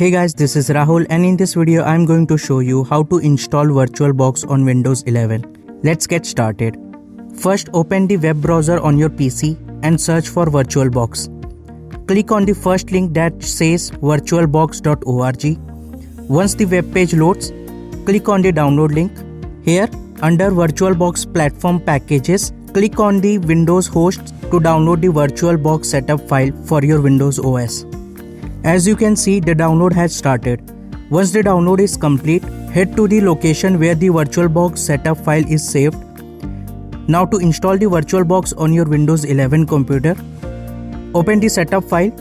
Hey guys, this is Rahul and in this video I am going to show you how to install VirtualBox on Windows 11. Let's get started. First, open the web browser on your PC and search for VirtualBox. Click on the first link that says virtualbox.org. Once the web page loads, click on the download link. Here, under VirtualBox platform packages, click on the Windows host to download the VirtualBox setup file for your Windows OS. As you can see, the download has started. Once the download is complete, head to the location where the VirtualBox setup file is saved. Now to install the VirtualBox on your Windows 11 computer, open the setup file.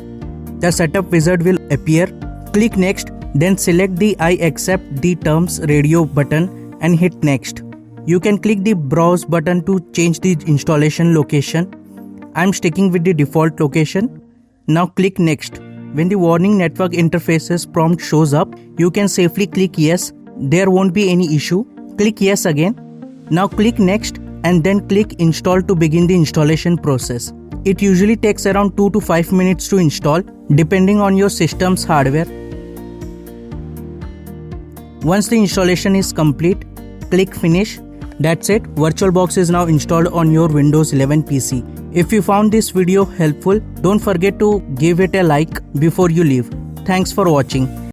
The setup wizard will appear. Click next, then select the I accept the terms radio button and hit next. You can click the browse button to change the installation location. I am sticking with the default location. Now click next. When the warning network interfaces prompt shows up, you can safely click yes. There won't be any issue. Click yes again. Now click next and then click install to begin the installation process. It usually takes around 2 to 5 minutes to install depending on your system's hardware. Once the installation is complete, click finish. That's it. VirtualBox is now installed on your Windows 11 PC. If you found this video helpful, don't forget to give it a like before you leave. Thanks for watching.